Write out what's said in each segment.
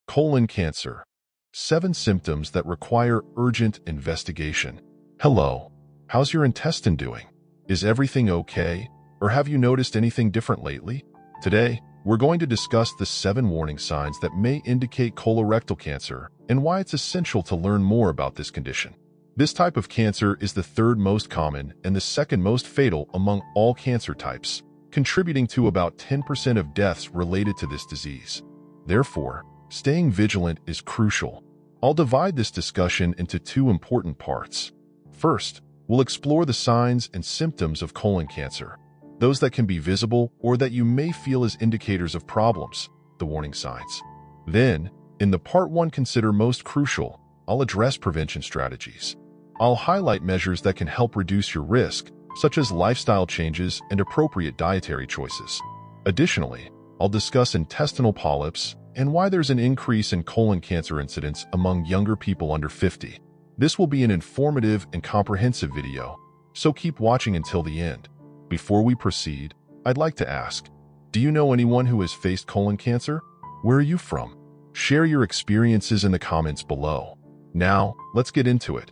Colon cancer. 7 symptoms that require urgent investigation. Hello. How's your intestine doing? Is everything okay? Or have you noticed anything different lately? Today, we're going to discuss the 7 warning signs that may indicate colorectal cancer and why it's essential to learn more about this condition. This type of cancer is the 3rd most common and the 2nd most fatal among all cancer types, contributing to about 10% of deaths related to this disease. Therefore, staying vigilant is crucial. I'll divide this discussion into 2 important parts. First, we'll explore the signs and symptoms of colon cancer, those that can be visible or that you may feel as indicators of problems, the warning signs. Then, in the Part 1 consider most crucial, I'll address prevention strategies. I'll highlight measures that can help reduce your risk, such as lifestyle changes and appropriate dietary choices. Additionally, I'll discuss intestinal polyps and why there's an increase in colon cancer incidence among younger people under 50. This will be an informative and comprehensive video, so keep watching until the end. Before we proceed, I'd like to ask, do you know anyone who has faced colon cancer? Where are you from? Share your experiences in the comments below. Now, let's get into it.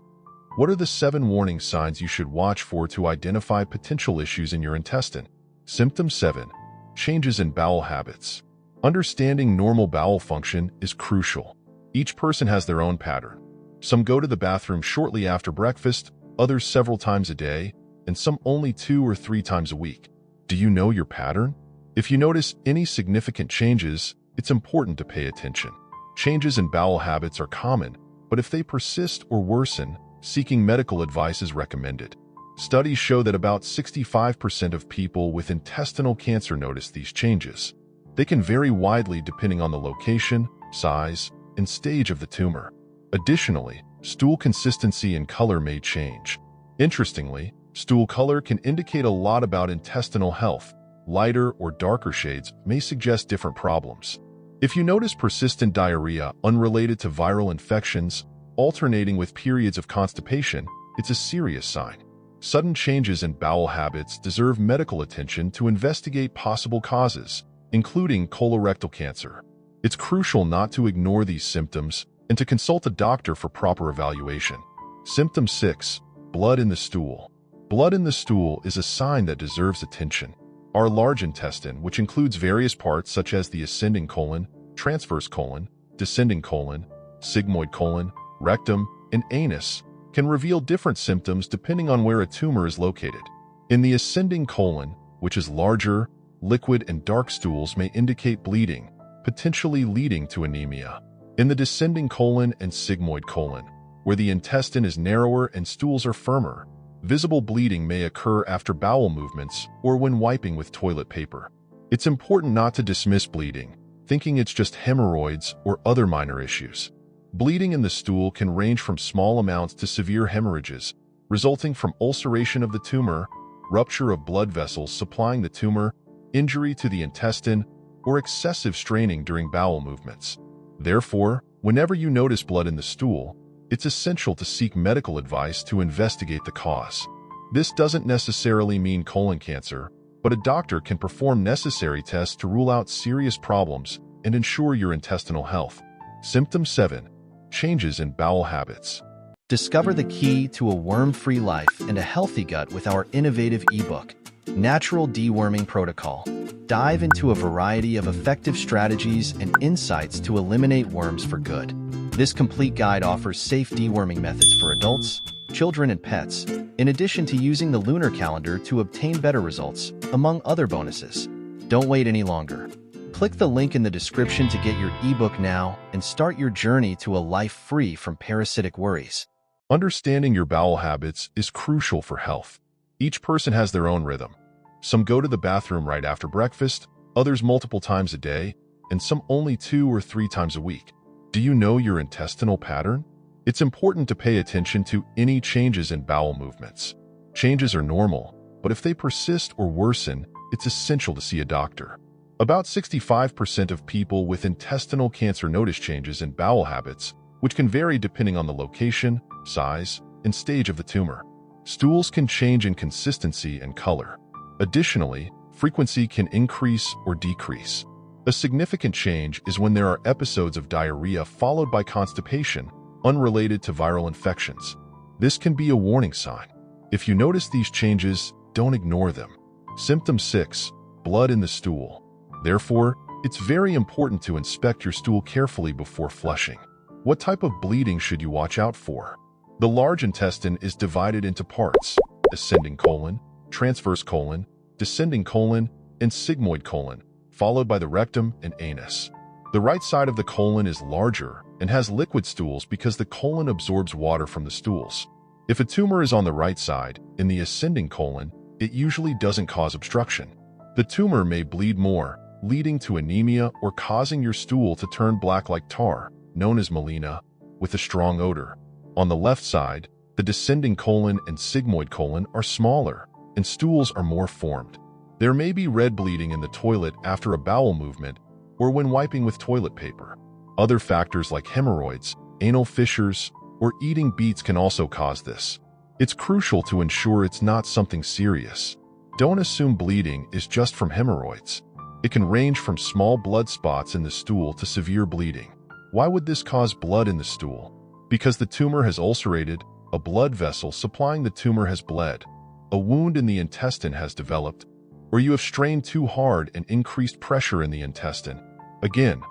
What are the 7 warning signs you should watch for to identify potential issues in your intestine? Symptom 7. Changes in bowel habits. Understanding normal bowel function is crucial. Each person has their own pattern. Some go to the bathroom shortly after breakfast, others several times a day, and some only 2 or 3 times a week. Do you know your pattern? If you notice any significant changes, it's important to pay attention. Changes in bowel habits are common, but if they persist or worsen, seeking medical advice is recommended. Studies show that about 65% of people with intestinal cancer notice these changes. They can vary widely depending on the location, size, and stage of the tumor. Additionally, stool consistency and color may change. Interestingly, stool color can indicate a lot about intestinal health. Lighter or darker shades may suggest different problems. If you notice persistent diarrhea unrelated to viral infections, alternating with periods of constipation, it's a serious sign. Sudden changes in bowel habits deserve medical attention to investigate possible causes, including colorectal cancer. It's crucial not to ignore these symptoms and to consult a doctor for proper evaluation. Symptom 6. Blood in the stool. Blood in the stool is a sign that deserves attention. Our large intestine, which includes various parts such as the ascending colon, transverse colon, descending colon, sigmoid colon, rectum, and anus, can reveal different symptoms depending on where a tumor is located. In the ascending colon, which is larger, liquid and dark stools may indicate bleeding, potentially leading to anemia. In the descending colon and sigmoid colon, where the intestine is narrower and stools are firmer, visible bleeding may occur after bowel movements or when wiping with toilet paper. It's important not to dismiss bleeding, thinking it's just hemorrhoids or other minor issues. Bleeding in the stool can range from small amounts to severe hemorrhages, resulting from ulceration of the tumor, rupture of blood vessels supplying the tumor, injury to the intestine, or excessive straining during bowel movements. Therefore, whenever you notice blood in the stool, it's essential to seek medical advice to investigate the cause. This doesn't necessarily mean colon cancer, but a doctor can perform necessary tests to rule out serious problems and ensure your intestinal health. Symptom 7. Changes in bowel habits. Discover the key to a worm-free life and a healthy gut with our innovative ebook, Natural Deworming Protocol. Dive into a variety of effective strategies and insights to eliminate worms for good. This complete guide offers safe deworming methods for adults, children, and pets, in addition to using the lunar calendar to obtain better results, among other bonuses. Don't wait any longer. Click the link in the description to get your ebook now and start your journey to a life free from parasitic worries. Understanding your bowel habits is crucial for health. Each person has their own rhythm. Some go to the bathroom right after breakfast, others multiple times a day, and some only 2 or 3 times a week. Do you know your intestinal pattern? It's important to pay attention to any changes in bowel movements. Changes are normal, but if they persist or worsen, it's essential to see a doctor. About 65% of people with intestinal cancer notice changes in bowel habits, which can vary depending on the location, size, and stage of the tumor. Stools can change in consistency and color. Additionally, frequency can increase or decrease. A significant change is when there are episodes of diarrhea followed by constipation, unrelated to viral infections. This can be a warning sign. If you notice these changes, don't ignore them. Symptom 6. Blood in the stool. Therefore, it's very important to inspect your stool carefully before flushing. What type of bleeding should you watch out for? The large intestine is divided into parts: ascending colon, transverse colon, descending colon, and sigmoid colon, followed by the rectum and anus. The right side of the colon is larger and has liquid stools because the colon absorbs water from the stools. If a tumor is on the right side, in the ascending colon, it usually doesn't cause obstruction. The tumor may bleed more, leading to anemia or causing your stool to turn black like tar, known as melena, with a strong odor. On the left side, the descending colon and sigmoid colon are smaller, and stools are more formed. There may be red bleeding in the toilet after a bowel movement or when wiping with toilet paper. Other factors like hemorrhoids, anal fissures, or eating beets can also cause this. It's crucial to ensure it's not something serious. Don't assume bleeding is just from hemorrhoids. It can range from small blood spots in the stool to severe bleeding. Why would this cause blood in the stool? Because the tumor has ulcerated, a blood vessel supplying the tumor has bled, a wound in the intestine has developed, or you have strained too hard and increased pressure in the intestine. Again,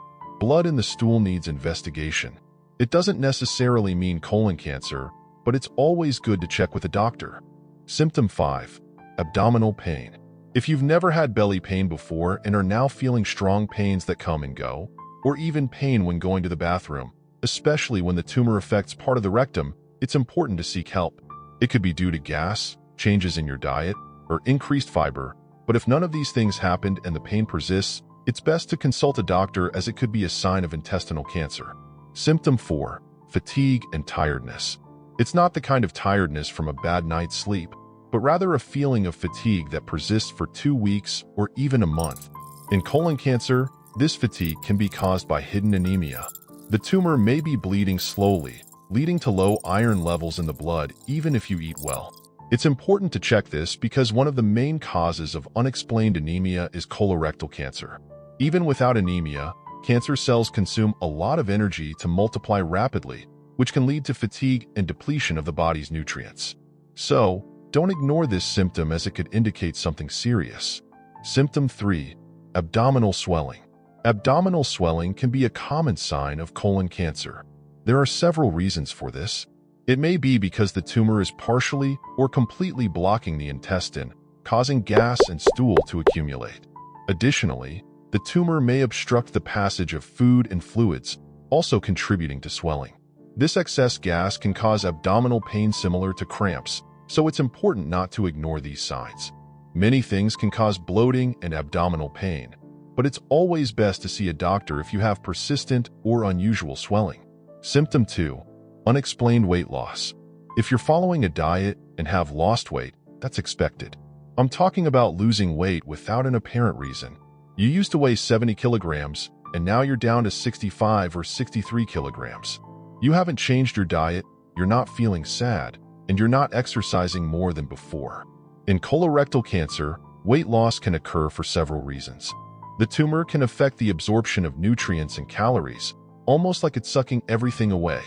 blood in the stool needs investigation. It doesn't necessarily mean colon cancer, but it's always good to check with a doctor. Symptom 5. Abdominal pain. If you've never had belly pain before and are now feeling strong pains that come and go, or even pain when going to the bathroom, especially when the tumor affects part of the rectum, it's important to seek help. It could be due to gas, changes in your diet, or increased fiber, but if none of these things happened and the pain persists, it's best to consult a doctor as it could be a sign of intestinal cancer. Symptom 4. Fatigue and tiredness. It's not the kind of tiredness from a bad night's sleep, but rather a feeling of fatigue that persists for 2 weeks or even a month. In colon cancer, this fatigue can be caused by hidden anemia. The tumor may be bleeding slowly, leading to low iron levels in the blood even if you eat well. It's important to check this because one of the main causes of unexplained anemia is colorectal cancer. Even without anemia, cancer cells consume a lot of energy to multiply rapidly, which can lead to fatigue and depletion of the body's nutrients. So, don't ignore this symptom as it could indicate something serious. Symptom 3. Abdominal swelling. Abdominal swelling can be a common sign of colon cancer. There are several reasons for this. It may be because the tumor is partially or completely blocking the intestine, causing gas and stool to accumulate. Additionally, the tumor may obstruct the passage of food and fluids, also contributing to swelling. This excess gas can cause abdominal pain similar to cramps, so it's important not to ignore these signs. Many things can cause bloating and abdominal pain, but it's always best to see a doctor if you have persistent or unusual swelling. Symptom 2. Unexplained weight loss. If you're following a diet and have lost weight, that's expected. I'm talking about losing weight without an apparent reason. You used to weigh 70 kilograms, and now you're down to 65 or 63 kilograms. You haven't changed your diet, you're not feeling sad, and you're not exercising more than before. In colorectal cancer, weight loss can occur for several reasons. The tumor can affect the absorption of nutrients and calories, almost like it's sucking everything away.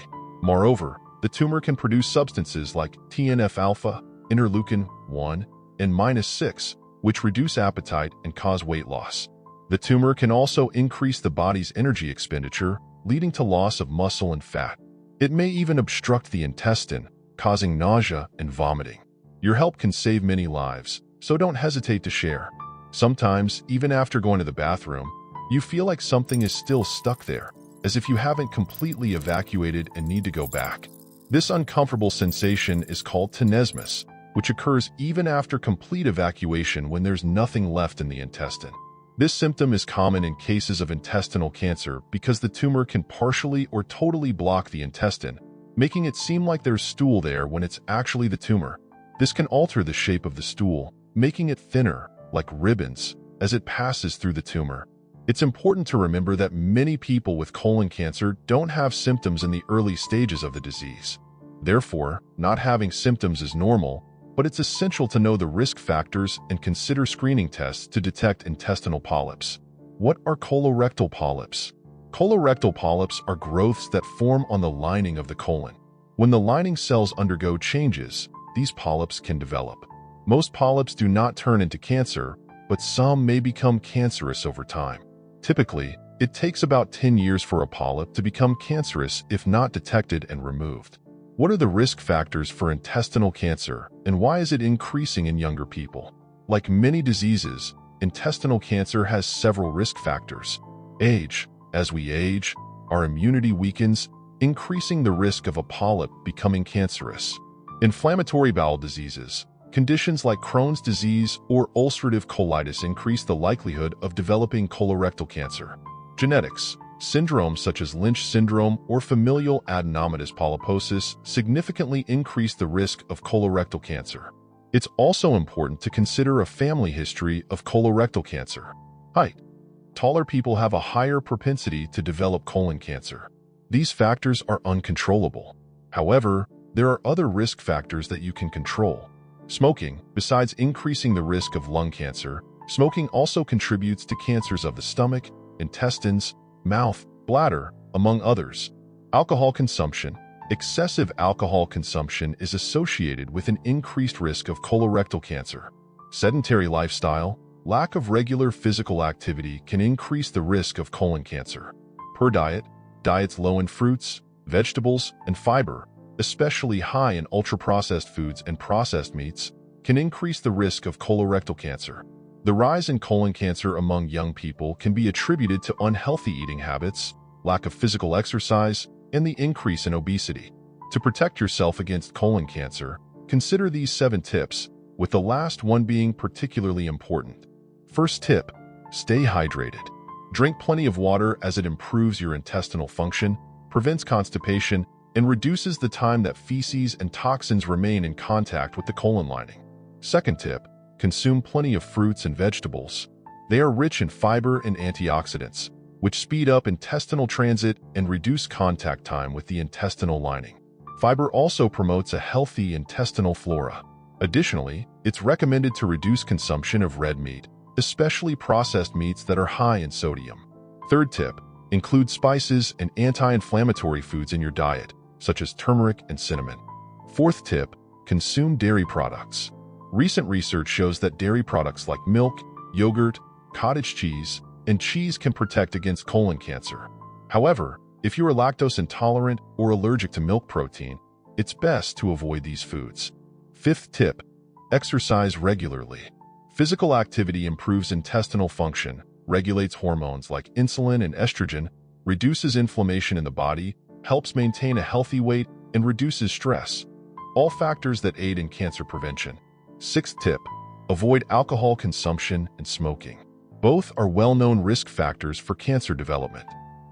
Moreover, the tumor can produce substances like TNF-alpha, interleukin-1, and -6, which reduce appetite and cause weight loss. The tumor can also increase the body's energy expenditure, leading to loss of muscle and fat. It may even obstruct the intestine, causing nausea and vomiting. Your help can save many lives, so don't hesitate to share. Sometimes, even after going to the bathroom, you feel like something is still stuck there, as if you haven't completely evacuated and need to go back. This uncomfortable sensation is called tenesmus, which occurs even after complete evacuation when there's nothing left in the intestine. This symptom is common in cases of intestinal cancer because the tumor can partially or totally block the intestine, making it seem like there's stool there when it's actually the tumor. This can alter the shape of the stool, making it thinner, like ribbons, as it passes through the tumor. It's important to remember that many people with colon cancer don't have symptoms in the early stages of the disease. Therefore, not having symptoms is normal, but it's essential to know the risk factors and consider screening tests to detect intestinal polyps. What are colorectal polyps? Colorectal polyps are growths that form on the lining of the colon. When the lining cells undergo changes, these polyps can develop. Most polyps do not turn into cancer, but some may become cancerous over time. Typically, it takes about 10 years for a polyp to become cancerous if not detected and removed. What are the risk factors for intestinal cancer, and why is it increasing in younger people? Like many diseases, intestinal cancer has several risk factors. Age. As we age, our immunity weakens, increasing the risk of a polyp becoming cancerous. Inflammatory bowel diseases. Conditions like Crohn's disease or ulcerative colitis increase the likelihood of developing colorectal cancer. Genetics. Syndromes such as Lynch syndrome or familial adenomatous polyposis significantly increase the risk of colorectal cancer. It's also important to consider a family history of colorectal cancer. Height. Taller people have a higher propensity to develop colon cancer. These factors are uncontrollable. However, there are other risk factors that you can control. Smoking. Besides increasing the risk of lung cancer, smoking also contributes to cancers of the stomach, intestines, mouth, bladder, among others. Alcohol consumption. Excessive alcohol consumption is associated with an increased risk of colorectal cancer. Sedentary lifestyle. Lack of regular physical activity can increase the risk of colon cancer. Per diet. Diets low in fruits, vegetables, and fiber, especially high in ultra-processed foods and processed meats, can increase the risk of colorectal cancer. The rise in colon cancer among young people can be attributed to unhealthy eating habits, lack of physical exercise, and the increase in obesity. To protect yourself against colon cancer, consider these 7 tips, with the last one being particularly important. First tip, stay hydrated. Drink plenty of water as it improves your intestinal function, prevents constipation, and reduces the time that feces and toxins remain in contact with the colon lining. Second tip, consume plenty of fruits and vegetables. They are rich in fiber and antioxidants, which speed up intestinal transit and reduce contact time with the intestinal lining. Fiber also promotes a healthy intestinal flora. Additionally, it's recommended to reduce consumption of red meat, especially processed meats that are high in sodium. Third tip, include spices and anti-inflammatory foods in your diet, such as turmeric and cinnamon. Fourth tip, consume dairy products. Recent research shows that dairy products like milk, yogurt, cottage cheese, and cheese can protect against colon cancer. However, if you are lactose intolerant or allergic to milk protein, it's best to avoid these foods. Fifth tip, exercise regularly. Physical activity improves intestinal function, regulates hormones like insulin and estrogen, reduces inflammation in the body, helps maintain a healthy weight, and reduces stress. All factors that aid in cancer prevention. Sixth tip, avoid alcohol consumption and smoking. Both are well-known risk factors for cancer development.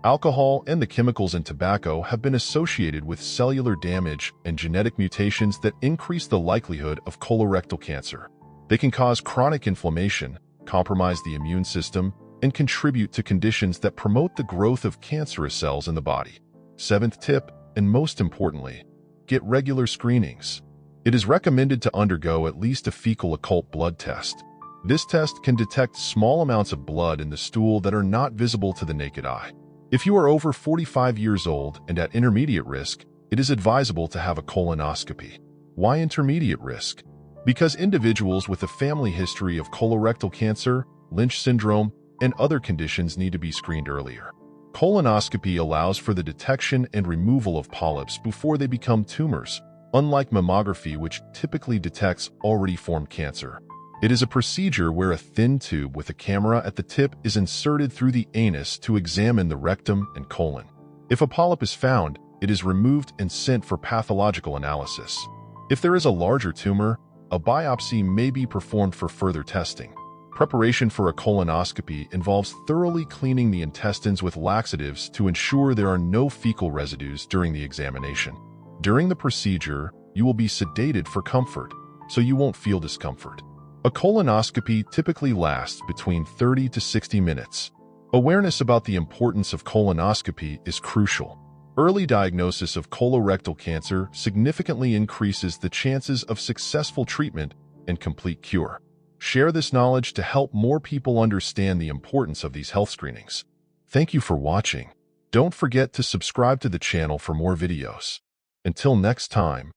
Alcohol and the chemicals in tobacco have been associated with cellular damage and genetic mutations that increase the likelihood of colorectal cancer. They can cause chronic inflammation, compromise the immune system, and contribute to conditions that promote the growth of cancerous cells in the body. Seventh tip, and most importantly, get regular screenings. It is recommended to undergo at least a fecal occult blood test. This test can detect small amounts of blood in the stool that are not visible to the naked eye. If you are over 45 years old and at intermediate risk, it is advisable to have a colonoscopy. Why intermediate risk? Because individuals with a family history of colorectal cancer, Lynch syndrome, and other conditions need to be screened earlier. Colonoscopy allows for the detection and removal of polyps before they become tumors, unlike mammography, which typically detects already formed cancer. It is a procedure where a thin tube with a camera at the tip is inserted through the anus to examine the rectum and colon. If a polyp is found, it is removed and sent for pathological analysis. If there is a larger tumor, a biopsy may be performed for further testing. Preparation for a colonoscopy involves thoroughly cleaning the intestines with laxatives to ensure there are no fecal residues during the examination. During the procedure, you will be sedated for comfort, so you won't feel discomfort. A colonoscopy typically lasts between 30 to 60 minutes. Awareness about the importance of colonoscopy is crucial. Early diagnosis of colorectal cancer significantly increases the chances of successful treatment and complete cure. Share this knowledge to help more people understand the importance of these health screenings. Thank you for watching. Don't forget to subscribe to the channel for more videos. Until next time,